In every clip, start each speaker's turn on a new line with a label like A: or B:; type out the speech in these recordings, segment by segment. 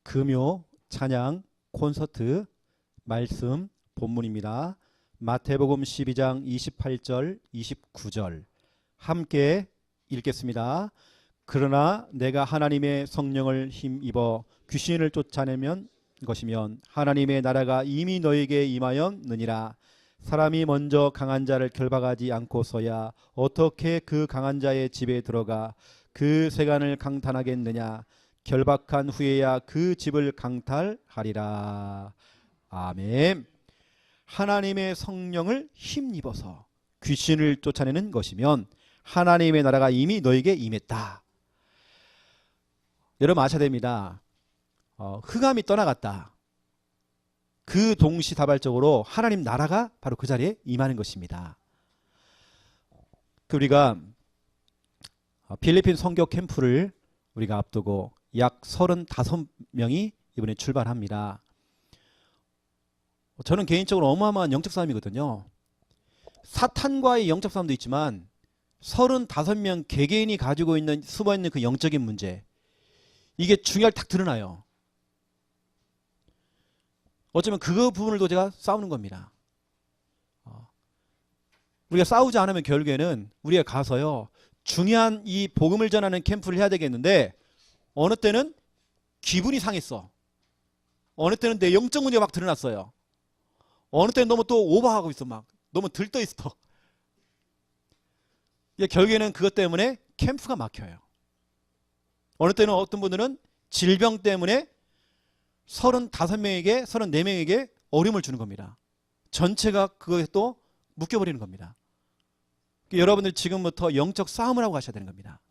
A: 금요 찬양 콘서트 말씀 본문입니다. 마태복음 12장 28절 29절 함께 읽겠습니다. 그러나 내가 하나님의 성령을 힘입어 귀신을 쫓아내면 것이면 하나님의 나라가 이미 너에게 임하였느니라. 사람이 먼저 강한 자를 결박하지 않고서야 어떻게 그 강한 자의 집에 들어가 그 세간을 강탈하겠느냐. 결박한 후에야 그 집을 강탈하리라. 아멘. 하나님의 성령을 힘입어서 귀신을 쫓아내는 것이면 하나님의 나라가 이미 너에게 임했다. 여러분 아셔야 됩니다. 흑암이 떠나갔다. 그 동시다발적으로 하나님 나라가 바로 그 자리에 임하는 것입니다. 우리가 필리핀 선교 캠프를 우리가 앞두고 약 35명이 이번에 출발합니다. 저는 개인적으로 어마어마한 영적 싸움이거든요. 사탄과의 영적 싸움도 있지만 35명 개개인이 가지고 있는 숨어있는 그 영적인 문제, 이게 중요하게 딱 드러나요. 어쩌면 그 부분을도 제가 싸우는 겁니다. 우리가 싸우지 않으면 결국에는 우리가 가서요, 중요한 이 복음을 전하는 캠프를 해야 되겠는데 어느 때는 기분이 상했어. 어느 때는 내 영적 문제가 막 드러났어요. 어느 때는 너무 또 오버하고 있어. 막 너무 들떠 있어. 결국에는 그것 때문에 캠프가 막혀요. 어느 때는 어떤 분들은 질병 때문에 35명에게 34명에게 어려움을 주는 겁니다. 전체가 그거에 또 묶여버리는 겁니다. 여러분들 지금부터 영적 싸움을 하고 가셔야 되는 겁니다.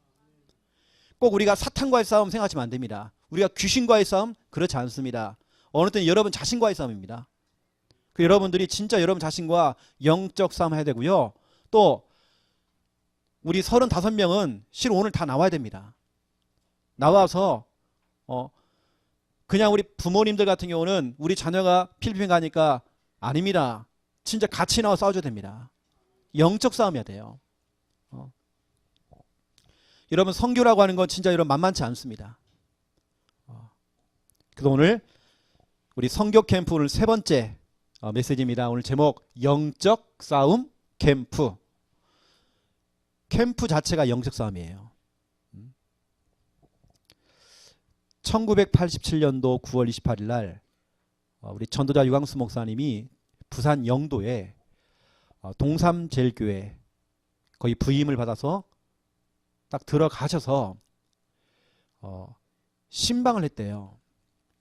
A: 꼭 우리가 사탄과의 싸움 생각하시면 안 됩니다. 우리가 귀신과의 싸움 그렇지 않습니다. 어느 때는 여러분 자신과의 싸움입니다. 여러분들이 진짜 여러분 자신과 영적 싸움 해야 되고요. 또 우리 35명은 실은 오늘 다 나와야 됩니다. 나와서 그냥 우리 부모님들 같은 경우는 우리 자녀가 필리핀 가니까 아닙니다. 진짜 같이 나와 싸워줘야 됩니다. 영적 싸움해야 돼요. 여러분 선교라고 하는 건 진짜 여러분 만만치 않습니다. 그래서 오늘 우리 선교 캠프 오늘 세 번째 메시지입니다. 오늘 제목 영적 싸움 캠프. 캠프 자체가 영적 싸움이에요. 1987년도 9월 28일 날 우리 전도자 유광수 목사님이 부산 영도에 동삼제일교회 거기 부임을 받아서 딱 들어가셔서 신방을 했대요.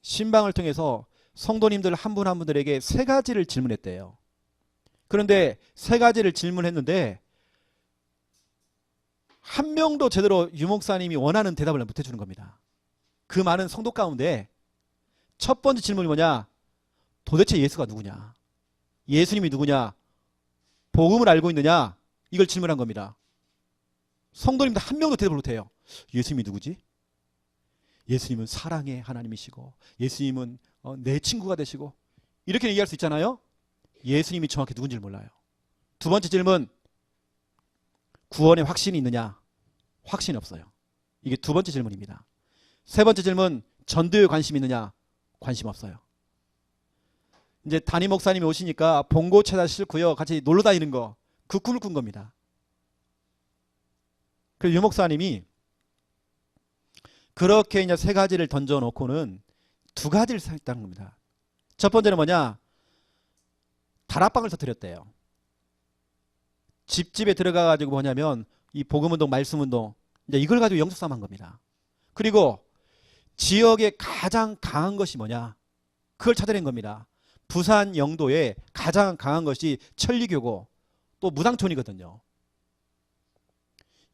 A: 신방을 통해서 성도님들 한 분 한 분들에게 세 가지를 질문했대요. 그런데 세 가지를 질문했는데 한 명도 제대로 유 목사님이 원하는 대답을 못 해주는 겁니다. 그 많은 성도 가운데 첫 번째 질문이 뭐냐? 도대체 예수가 누구냐? 예수님이 누구냐? 복음을 알고 있느냐? 이걸 질문한 겁니다. 성도님들 한 명도 대답을 못해요. 예수님이 누구지? 예수님은 사랑의 하나님이시고 예수님은 내 친구가 되시고 이렇게 얘기할 수 있잖아요. 예수님이 정확히 누군지를 몰라요. 두 번째 질문, 구원의 확신이 있느냐? 확신이 없어요. 이게 두 번째 질문입니다. 세 번째 질문, 전도에 관심이 있느냐? 관심 없어요. 이제 담임 목사님이 오시니까 봉고 찾아 싫고요, 같이 놀러 다니는 거, 그 꿈을 꾼 겁니다. 그래서 유 목사님이 그렇게 이제 세 가지를 던져놓고는 두 가지를 했다는 겁니다. 첫 번째는 뭐냐? 다락방을 터뜨렸대요. 집집에 들어가가지고 뭐냐면 이 복음운동, 말씀운동, 이제 이걸 가지고 영적 싸움한 겁니다. 그리고 지역에 가장 강한 것이 뭐냐? 그걸 찾아낸 겁니다. 부산 영도에 가장 강한 것이 천리교고 또 무당촌이거든요.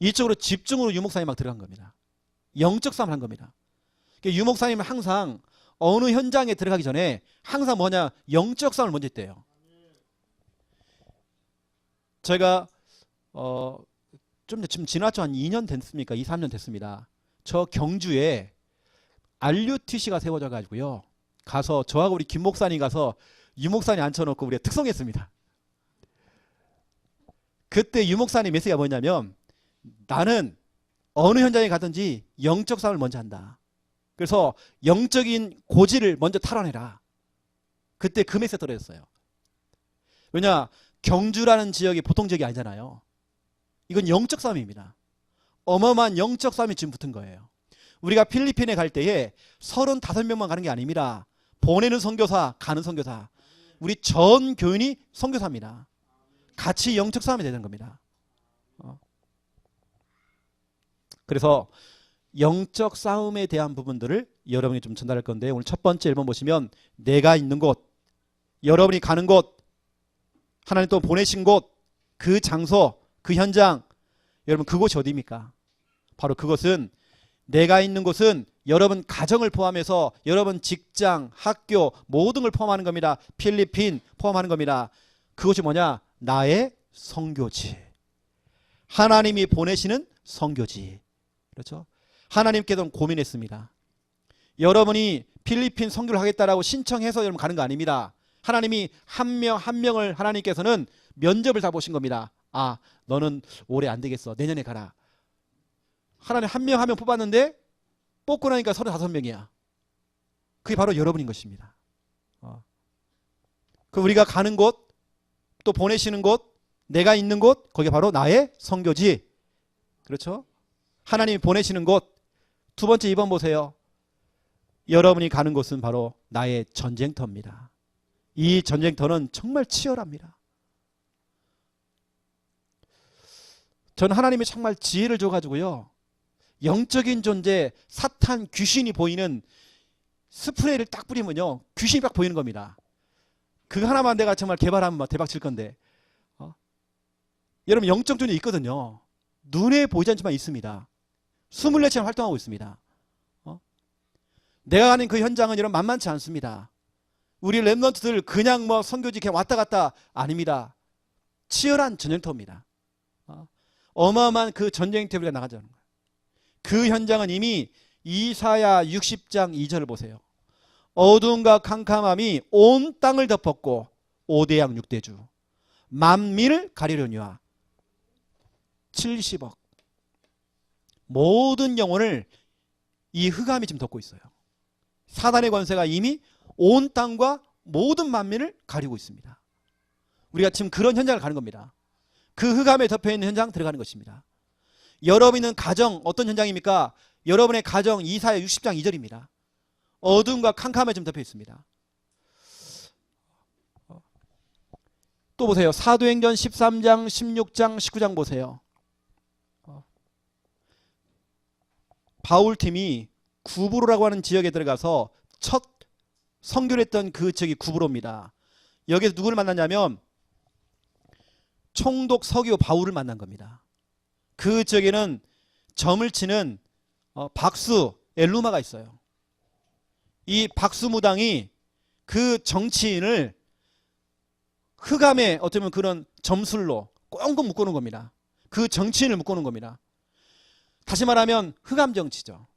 A: 이쪽으로 집중으로 유목사님이 막 들어간 겁니다. 영적 싸움을 한 겁니다. 유 목사님은 항상 어느 현장에 들어가기 전에 항상 뭐냐? 영적 싸움을 먼저 했대요. 제가 좀 지금 지났죠. 한 2년 됐습니까? 2, 3년 됐습니다. 저 경주에 RUTC가 세워져 가지고요. 가서 저하고 우리 김 목사님 가서 유 목사님 앉혀놓고 우리가 특송했습니다. 그때 유 목사님 메시지가 뭐냐면 나는 어느 현장에 가든지 영적 싸움을 먼저 한다. 그래서 영적인 고지를 먼저 탈환해라. 그때 그 메시지가 떨어졌어요. 왜냐? 경주라는 지역이 보통 지역이 아니잖아요. 이건 영적 싸움입니다. 어마어마한 영적 싸움이 지금 붙은 거예요. 우리가 필리핀에 갈 때에 35명만 가는 게 아닙니다. 보내는 선교사, 가는 선교사. 우리 전 교인이 선교사입니다. 같이 영적 싸움이 되는 겁니다. 그래서 영적 싸움에 대한 부분들을 여러분이 좀 전달할 건데, 오늘 첫 번째 1번 보시면 내가 있는 곳, 여러분이 가는 곳, 하나님 또 보내신 곳, 그 장소, 그 현장, 여러분 그곳이 어디입니까? 바로 그것은, 내가 있는 곳은 여러분 가정을 포함해서 여러분 직장, 학교 모든 걸 포함하는 겁니다. 필리핀 포함하는 겁니다. 그것이 뭐냐? 나의 선교지. 하나님이 보내시는 선교지. 그렇죠? 하나님께서는 고민했습니다. 여러분이 필리핀 선교를 하겠다라고 신청해서 여러분 가는 거 아닙니다. 하나님이 한 명 한 명을 하나님께서는 면접을 다 보신 겁니다. 아, 너는 올해 안 되겠어. 내년에 가라. 하나님 한 명 한 명 뽑았는데 뽑고 나니까 35명이야. 그게 바로 여러분인 것입니다. 그 우리가 가는 곳, 또 보내시는 곳, 내가 있는 곳, 거기 바로 나의 선교지. 그렇죠? 하나님이 보내시는 곳. 두 번째 2번 보세요. 여러분이 가는 곳은 바로 나의 전쟁터입니다. 이 전쟁터는 정말 치열합니다. 저는 하나님이 정말 지혜를 줘가지고요, 영적인 존재, 사탄, 귀신이 보이는 스프레이를 딱 뿌리면요, 귀신이 딱 보이는 겁니다. 그거 하나만 내가 정말 개발하면 대박 칠 건데, 여러분 영적 존재 있거든요. 눈에 보이지 않지만 있습니다. 24시간 활동하고 있습니다. 내가 가는 그 현장은 여러분 만만치 않습니다. 우리 랩런트들 그냥 뭐 선교지 그냥 왔다 갔다 아닙니다. 치열한 전쟁터입니다. 어마어마한 그 전쟁터에 우리가 나가자는 거예요. 그 현장은 이미 이사야 60장 2절을 보세요. 어두움과 캄캄함이 온 땅을 덮었고 5대양 6대주 만민을 가리려니와 70억 모든 영혼을 이 흑암이 지금 덮고 있어요. 사단의 권세가 이미 온 땅과 모든 만민을 가리고 있습니다. 우리가 지금 그런 현장을 가는 겁니다. 그 흑암에 덮여있는 현장 들어가는 것입니다. 여러분 있는 가정 어떤 현장입니까? 여러분의 가정 이사야 60장 2절입니다. 어둠과 캄캄에 좀 덮여 있습니다. 또 보세요. 사도행전 13장 16장 19장 보세요. 바울팀이 구브로라고 하는 지역에 들어가서 첫 선교를 했던 그 지역이 구브로입니다. 여기서 누구를 만났냐면 총독 서기오 바울을 만난 겁니다. 그 지역에는 점을 치는 박수 엘루마가 있어요. 이 박수무당이 그 정치인을 흑암에 어쩌면 그런 점술로 꽁꽁 묶어놓은 겁니다. 그 정치인을 묶어놓은 겁니다. 다시 말하면 흑암 정치죠.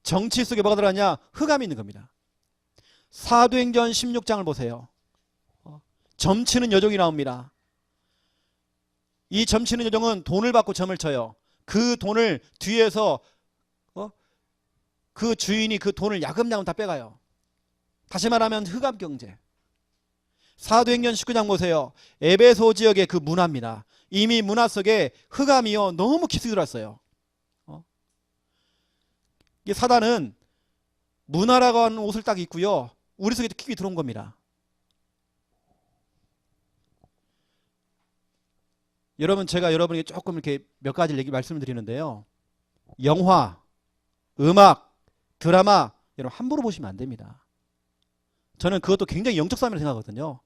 A: 정치 속에 뭐가 들어가냐? 흑암이 있는 겁니다. 사도행전 16장을 보세요. 점치는 여종이 나옵니다. 이 점치는 여종은 돈을 받고 점을 쳐요. 그 돈을 뒤에서 그 주인이 그 돈을 야금야금 다 빼가요. 다시 말하면 흑암 경제. 사도행전 19장 보세요. 에베소 지역의 그 문화입니다. 이미 문화 속에 흑암이요 너무 깊이 들어왔어요. 이 사단은 문화라고 하는 옷을 딱 입고요, 우리 속에 깊이 들어온 겁니다. 여러분, 제가 여러분에게 조금 이렇게 몇 가지 말씀을 드리는데요, 영화, 음악, 드라마 여러분 함부로 보시면 안 됩니다. 저는 그것도 굉장히 영적 싸움이라고 생각하거든요.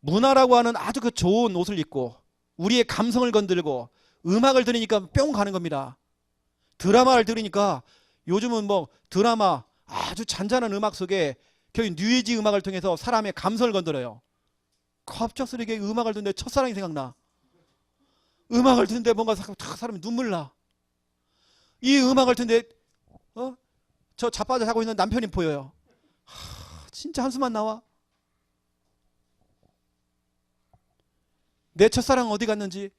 A: 문화라고 하는 아주 그 좋은 옷을 입고 우리의 감성을 건들고 음악을 들으니까 뿅 가는 겁니다. 드라마를 들으니까 요즘은 뭐 드라마 아주 잔잔한 음악 속에 거기 뉴에이지 음악을 통해서 사람의 감성을 건드려요. 갑작스럽게 음악을 듣는데 첫사랑이 생각나. 음악을 듣는데 뭔가 사람이 눈물 나. 이 음악을 듣는데 저 자빠져 자고 있는 남편이 보여요. 진짜 한숨만 나와. 내 첫사랑 어디 갔는지.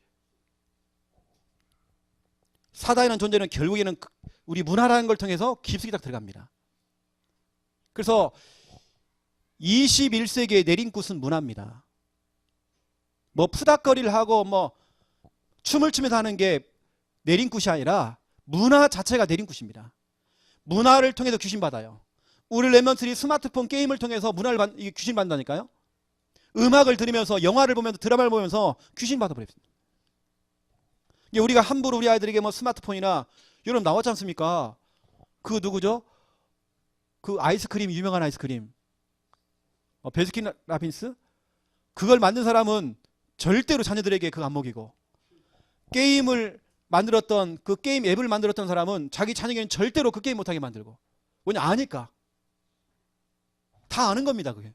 A: 사단이라는 존재는 결국에는 우리 문화라는 걸 통해서 깊숙이 딱 들어갑니다. 그래서 21세기의 내린굿은 문화입니다. 뭐 푸닥거리를 하고 뭐 춤을 추면서 하는 게 내린굿이 아니라 문화 자체가 내린굿입니다. 문화를 통해서 귀신받아요. 우리 랩런트들이 스마트폰 게임을 통해서 문화를 귀신받는다니까요. 음악을 들으면서 영화를 보면서 드라마를 보면서 귀신받아버립니다. 우리가 함부로 우리 아이들에게 뭐 스마트폰이나 여러분 나왔지 않습니까? 그 누구죠? 그 아이스크림 유명한 아이스크림 베스킨 라빈스? 그걸 만든 사람은 절대로 자녀들에게 그거 안 먹이고 게임을 만들었던 그 게임 앱을 만들었던 사람은 자기 자녀에게는 절대로 그 게임 못하게 만들고 왜냐 아니까 다 아는 겁니다 그게.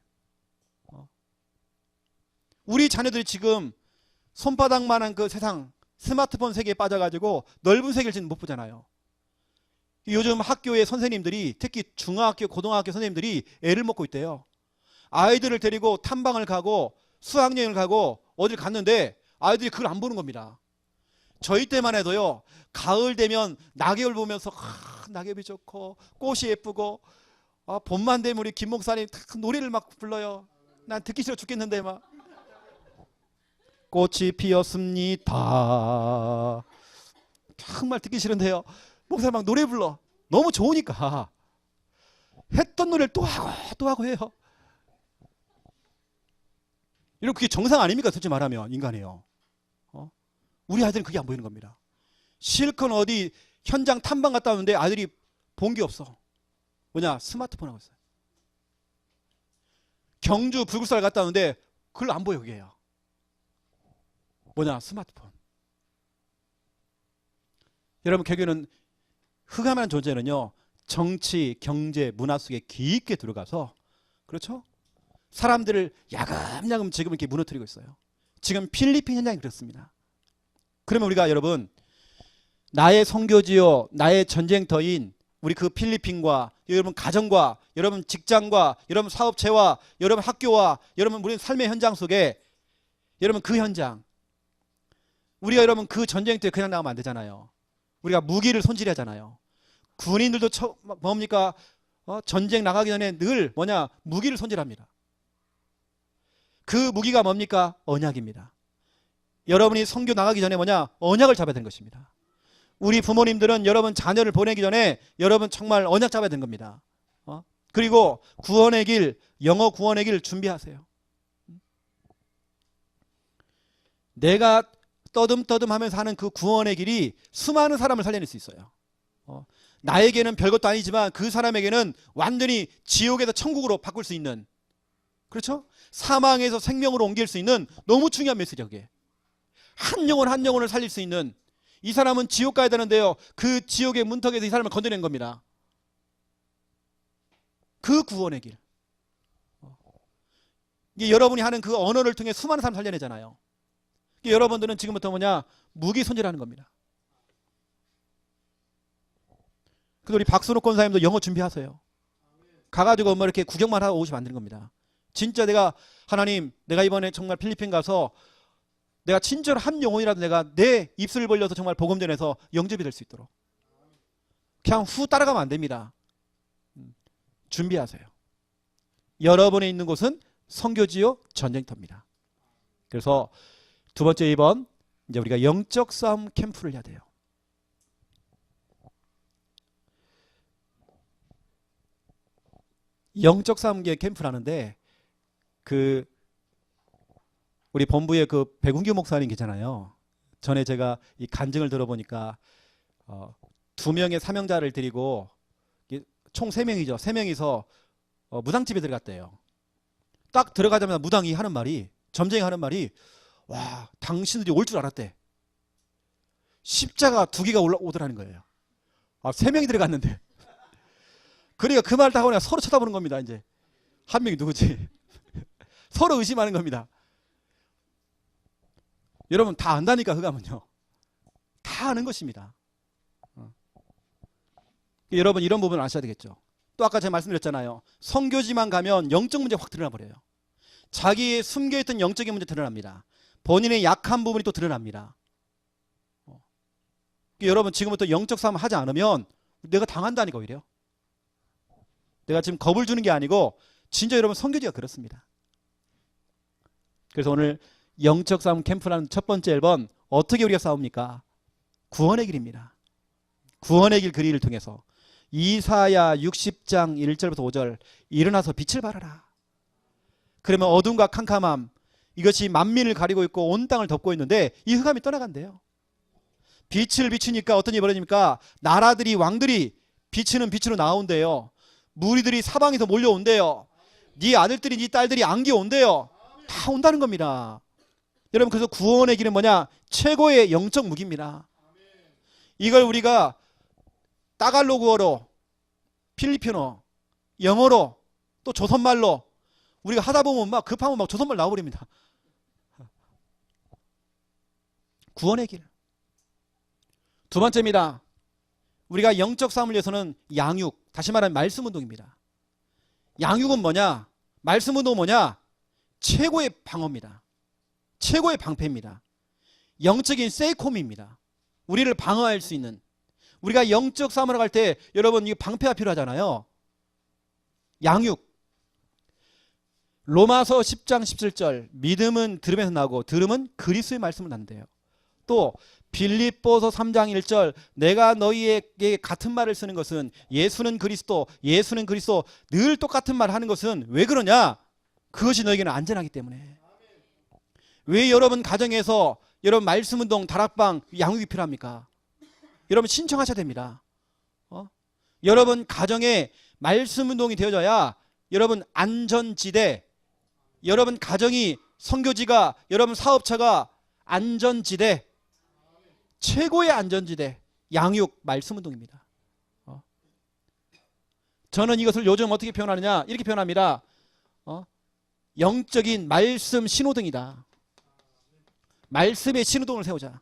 A: 우리 자녀들이 지금 손바닥만한 그 세상 스마트폰 세계에 빠져가지고 넓은 세계를 지금 못 보잖아요. 요즘 학교의 선생님들이 특히 중학교 고등학교 선생님들이 애를 먹고 있대요. 아이들을 데리고 탐방을 가고 수학여행을 가고 어딜 갔는데 아이들이 그걸 안 보는 겁니다. 저희 때만 해도요 가을 되면 낙엽을 보면서 낙엽이 좋고 꽃이 예쁘고 봄만 되면 우리 김 목사님 노래를 막 불러요. 난 듣기 싫어 죽겠는데 막 꽃이 피었습니다. 정말 듣기 싫은데요 목사님 막 노래 불러. 너무 좋으니까 했던 노래를 또 하고 해요. 이런 그게 정상 아닙니까? 솔직히 말하면 인간이에요. 우리 아이들은 그게 안 보이는 겁니다. 실컷 어디 현장 탐방 갔다 오는데 아이들이 본 게 없어. 뭐냐? 스마트폰 하고 있어요. 경주 불굴살 갔다 오는데 그걸 안 보여 그게요. 뭐냐? 스마트폰. 여러분 결국에는 흑암이라는 존재는요 정치, 경제, 문화 속에 깊게 들어가서 그렇죠? 사람들을 야금야금 지금 이렇게 무너뜨리고 있어요. 지금 필리핀 현장이 그렇습니다. 그러면 우리가 여러분 나의 선교지요 나의 전쟁터인 우리 그 필리핀과 여러분 가정과 여러분 직장과 여러분 사업체와 여러분 학교와 여러분 우리 삶의 현장 속에 여러분 그 현장 우리가 여러분 그 전쟁터에 그냥 나가면 안 되잖아요. 우리가 무기를 손질하잖아요. 군인들도 뭡니까? 전쟁 나가기 전에 늘 뭐냐? 무기를 손질합니다. 그 무기가 뭡니까? 언약입니다. 여러분이 선교 나가기 전에 뭐냐? 언약을 잡아야 되는 것입니다. 우리 부모님들은 여러분 자녀를 보내기 전에 여러분 정말 언약 잡아야 되는 겁니다. 그리고 구원의 길, 영어 구원의 길 준비하세요. 내가 떠듬떠듬 하면서 하는 그 구원의 길이 수많은 사람을 살려낼 수 있어요. 나에게는 별것도 아니지만 그 사람에게는 완전히 지옥에서 천국으로 바꿀 수 있는 그렇죠? 사망에서 생명으로 옮길 수 있는 너무 중요한 메시지예요. 그게. 한 영혼 한 영혼을 살릴 수 있는 이 사람은 지옥 가야 되는데요. 그 지옥의 문턱에서 이 사람을 건져낸 겁니다. 그 구원의 길. 이게 여러분이 하는 그 언어를 통해 수많은 사람을 살려내잖아요. 여러분들은 지금부터 뭐냐? 무기 손질하는 겁니다. 그래서 우리 박순옥 권사님도 영어 준비하세요. 가가지고 뭐 이렇게 구경만 하고 오시면 안 되는 겁니다. 진짜 내가 하나님 내가 이번에 정말 필리핀 가서 내가 진짜로 한 영혼이라도 내가 내 입술을 벌려서 정말 복음 전해서 영접이 될 수 있도록 그냥 후 따라가면 안 됩니다. 준비하세요. 여러분이 있는 곳은 선교지요 전쟁터입니다. 그래서 두 번째 2번 이제 우리가 영적 싸움 캠프를 해야 돼요. 영적 싸움 캠프라는데 그 우리 본부에 그 백운규 목사님 계잖아요. 전에 제가 이 간증을 들어보니까 2명의 사명자를 데리고 총 3명이죠. 3명이서 무당집에 들어갔대요. 딱 들어가자마자 무당이 하는 말이 점쟁이 하는 말이 와 당신들이 올 줄 알았대. 십자가 2개가 오더라는 거예요. 3명이 들어갔는데 그러니까 그 말 다 하고 서로 쳐다보는 겁니다. 이제 한 명이 누구지? 서로 의심하는 겁니다. 여러분 다 안다니까 흑암은요. 다 아는 것입니다. 여러분 이런 부분을 아셔야 되겠죠. 또 아까 제가 말씀드렸잖아요. 선교지만 가면 영적 문제 확 드러나 버려요. 자기의 숨겨있던 영적인 문제 드러납니다. 본인의 약한 부분이 또 드러납니다. 여러분 지금부터 영적 싸움 하지 않으면 내가 당한다니까 오히려. 내가 지금 겁을 주는 게 아니고 진짜 여러분 선교지가 그렇습니다. 그래서 오늘 영적 싸움 캠프라는 첫 번째 1번 어떻게 우리가 싸웁니까? 구원의 길입니다. 구원의 길 그리를 통해서 이사야 60장 1절부터 5절 일어나서 빛을 발하라. 그러면 어둠과 캄캄함 이것이 만민을 가리고 있고 온 땅을 덮고 있는데 이 흑암이 떠나간대요. 빛을 비추니까 어떤 일이 벌어집니까? 나라들이 왕들이 비치는 빛으로 나온대요. 무리들이 사방에서 몰려온대요. 네 아들들이 네 딸들이 안겨온대요. 다 온다는 겁니다. 여러분 그래서 구원의 길은 뭐냐? 최고의 영적 무기입니다. 이걸 우리가 따갈로그어로, 필리핀어, 영어로, 또 조선말로 우리가 하다 보면 막 급하면 막 조선말 나와버립니다. 구원의 길. 두 번째입니다. 우리가 영적 싸움을 위해서는 양육, 다시 말하면 말씀 운동입니다. 양육은 뭐냐? 말씀 운동은 뭐냐? 최고의 방어입니다. 최고의 방패입니다. 영적인 세이콤입니다. 우리를 방어할 수 있는. 우리가 영적 싸움을 갈 때 여러분 이 방패가 필요하잖아요. 양육. 로마서 10장 17절 믿음은 들음에서 나고 들음은 그리스도의 말씀을 낳는데요. 또 빌립보서 3장 1절 내가 너희에게 같은 말을 쓰는 것은 예수는 그리스도 예수는 그리스도 늘 똑같은 말 하는 것은 왜 그러냐? 그것이 너에게는 안전하기 때문에. 왜 여러분 가정에서 여러분 말씀 운동 다락방 양육이 필요합니까? 여러분 신청하셔야 됩니다. 여러분 가정에 말씀 운동이 되어져야 여러분 안전지대, 여러분 가정이 선교지가, 여러분 사업처가 안전지대, 최고의 안전지대, 양육 말씀 운동입니다. 저는 이것을 요즘 어떻게 표현하느냐? 이렇게 표현합니다. 영적인 말씀 신호등이다. 말씀의 신호등을 세우자.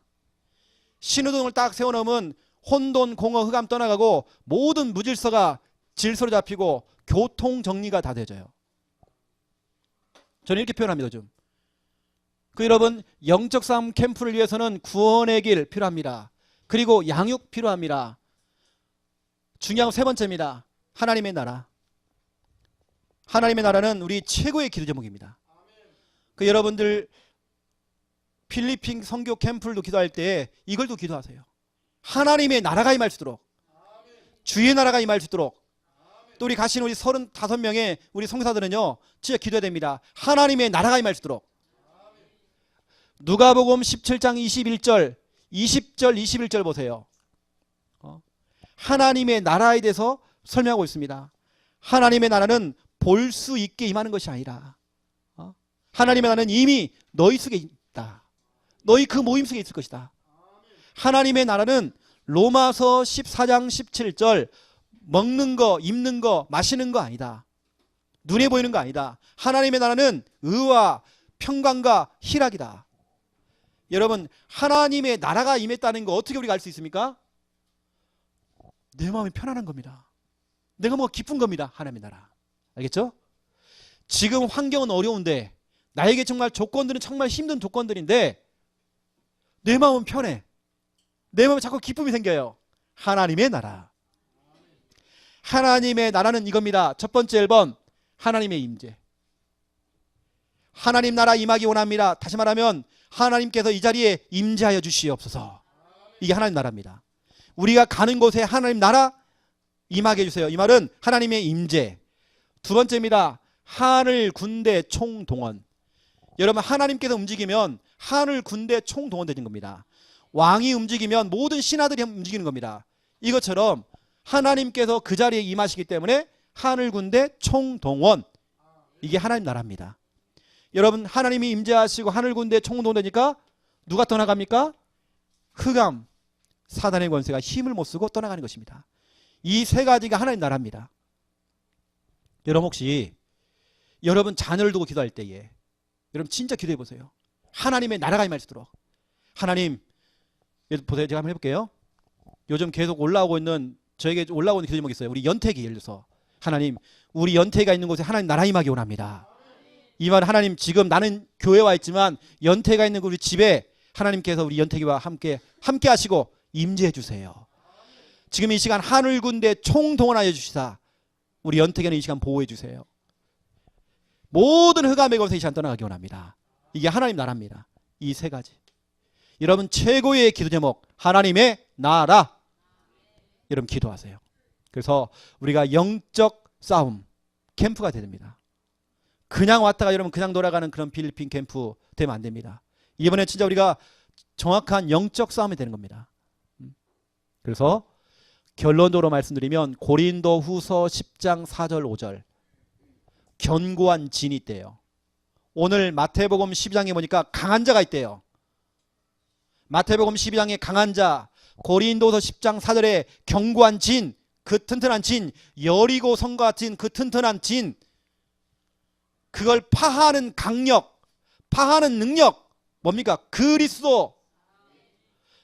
A: 신호등을 딱 세워놓으면 혼돈, 공허, 흑암 떠나가고 모든 무질서가 질서로 잡히고 교통 정리가 다 되어져요. 저는 이렇게 표현합니다. 좀. 여러분 영적 싸움 캠프를 위해서는 구원의 길 필요합니다. 그리고 양육 필요합니다. 중요한 세 번째입니다. 하나님의 나라. 하나님의 나라는 우리 최고의 기도 제목입니다. 여러분들 필리핀 선교 캠프도 기도할 때 이걸도 기도하세요. 하나님의 나라가 임할 수 있도록, 주의 나라가 임할 수 있도록. 또 우리 가신 우리 35명의 우리 성사들은요 진짜 기도해야 됩니다. 하나님의 나라가 임할 수 있도록. 누가복음 17장 21절 20절 21절 보세요. 하나님의 나라에 대해서 설명하고 있습니다. 하나님의 나라는 볼 수 있게 임하는 것이 아니라 하나님의 나라는 이미 너희 속에 있다. 너희 그 모임 속에 있을 것이다. 하나님의 나라는 로마서 14장 17절 먹는 거, 입는 거, 마시는 거 아니다. 눈에 보이는 거 아니다. 하나님의 나라는 의와 평강과 희락이다. 여러분 하나님의 나라가 임했다는 거 어떻게 우리가 알 수 있습니까? 내 마음이 편안한 겁니다. 내가 뭐 기쁜 겁니다. 하나님의 나라. 알겠죠? 지금 환경은 어려운데 나에게 정말 조건들은 정말 힘든 조건들인데 내 마음은 편해. 내 마음에 자꾸 기쁨이 생겨요. 하나님의 나라. 하나님의 나라는 이겁니다. 첫 번째 1번 하나님의 임재. 하나님 나라 임하기 원합니다. 다시 말하면 하나님께서 이 자리에 임재하여 주시옵소서. 이게 하나님 나라입니다. 우리가 가는 곳에 하나님 나라 임하게 해주세요. 이 말은 하나님의 임재. 두 번째입니다. 하늘 군대 총동원. 여러분 하나님께서 움직이면 하늘 군대 총동원되는 겁니다. 왕이 움직이면 모든 신하들이 움직이는 겁니다. 이것처럼 하나님께서 그 자리에 임하시기 때문에 하늘 군대 총동원. 이게 하나님 나라입니다. 여러분 하나님이 임재하시고 하늘 군대 총동원되니까 누가 떠나갑니까? 흑암, 사단의 권세가 힘을 못 쓰고 떠나가는 것입니다. 이 세 가지가 하나님 나라입니다. 여러분 혹시 여러분 자녀를 두고 기도할 때에 여러분 진짜 기도해 보세요. 하나님의 나라가 임할 수 있도록. 하나님 보세요. 제가 한번 해볼게요. 요즘 계속 올라오고 있는 저에게 올라오는 기도 제목이 있어요. 우리 연택이 예를 들어서 하나님 우리 연택이가 있는 곳에 하나님 나라 임하기 원합니다. 이 말은 하나님 지금 나는 교회에 와 있지만 연택이가 있는 우리 집에 하나님께서 우리 연택이와 함께 하시고 임재해 주세요. 지금 이 시간 하늘 군대 총동원하여 주시사 우리 연택에는 이 시간 보호해 주세요. 모든 흑암의 것에서 이 시간 떠나가기 원합니다. 이게 하나님 나라입니다. 이 세 가지. 여러분 최고의 기도 제목 하나님의 나라. 여러분 기도하세요. 그래서 우리가 영적 싸움 캠프가 됩니다. 그냥 왔다가 여러분 그냥 돌아가는 그런 필리핀 캠프 되면 안 됩니다. 이번에 진짜 우리가 정확한 영적 싸움이 되는 겁니다. 그래서 결론적으로 말씀드리면 고린도 후서 10장 4절 5절 견고한 진이 있대요. 오늘 마태복음 12장에 보니까 강한 자가 있대요. 마태복음 12장에 강한 자, 고린도서 10장 4절에 견고한 진, 그 튼튼한 진, 여리고 성과 같은 그 튼튼한 진, 그걸 파하는 강력, 파하는 능력 뭡니까? 그리스도.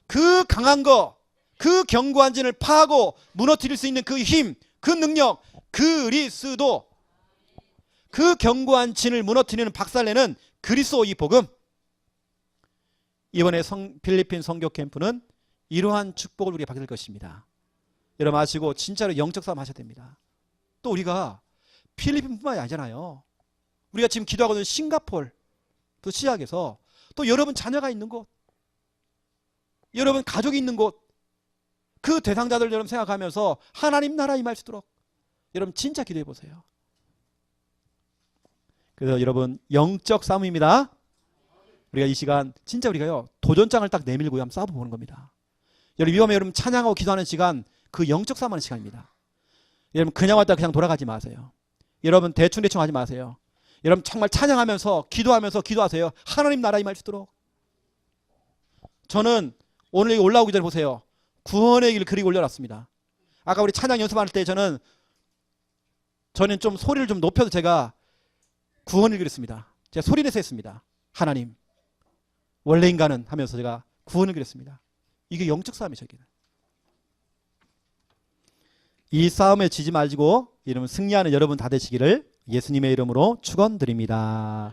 A: 그 강한 거, 그 견고한 진을 파하고 무너뜨릴 수 있는 그 힘, 그 능력, 그리스도. 그 견고한 진을 무너뜨리는 박살내는 그리스도 이 복음. 이번에 필리핀 선교 캠프는 이러한 축복을 우리가 받을 것입니다. 여러분 아시고 진짜로 영적 싸움 하셔야 됩니다. 또 우리가 필리핀뿐만이 아니잖아요. 우리가 지금 기도하고 있는 싱가포르 또 시작해서 또 여러분 자녀가 있는 곳, 여러분 가족이 있는 곳, 그 대상자들 여러분 생각하면서 하나님 나라 임할 수 있도록 여러분 진짜 기도해 보세요. 그래서 여러분 영적 싸움입니다. 우리가 이 시간 진짜 우리가요 도전장을 딱 내밀고 한번 싸워보는 겁니다. 여러분 위험해. 여러분 찬양하고 기도하는 시간 그 영적 싸움하는 시간입니다. 여러분 그냥 왔다 그냥 돌아가지 마세요. 여러분 대충 하지 마세요. 여러분 정말 찬양하면서 기도하세요. 하나님 나라 임할 수 있도록. 저는 오늘 여기 올라오기 전에 보세요. 구원의 길 그리고 올려놨습니다. 아까 우리 찬양 연습할 때 저는 좀 소리를 좀 높여서 제가 구원을 그렸습니다. 제가 소리 내서 했습니다. 하나님 원래 인간은 하면서 제가 구원을 그렸습니다. 이게 영적 싸움이죠. 이 싸움에 지지 말고 이러면 승리하는 여러분 다 되시기를 예수님의 이름으로 축원드립니다.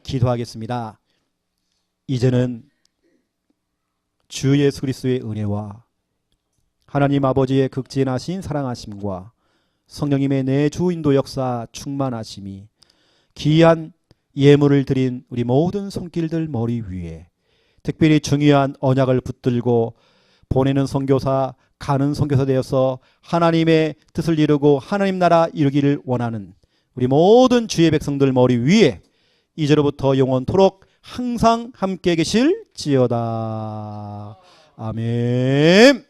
A: 기도하겠습니다. 이제는 주 예수 그리스도의 은혜와 하나님 아버지의 극진하신 사랑하심과 성령님의 내 주 인도 역사 충만하심이 귀한 예물을 드린 우리 모든 손길들 머리 위에 특별히 중요한 언약을 붙들고 보내는 선교사, 가는 선교사 되어서 하나님의 뜻을 이루고 하나님 나라 이루기를 원하는 우리 모든 주의 백성들 머리 위에 이제로부터 영원토록 항상 함께 계실지어다. 아멘.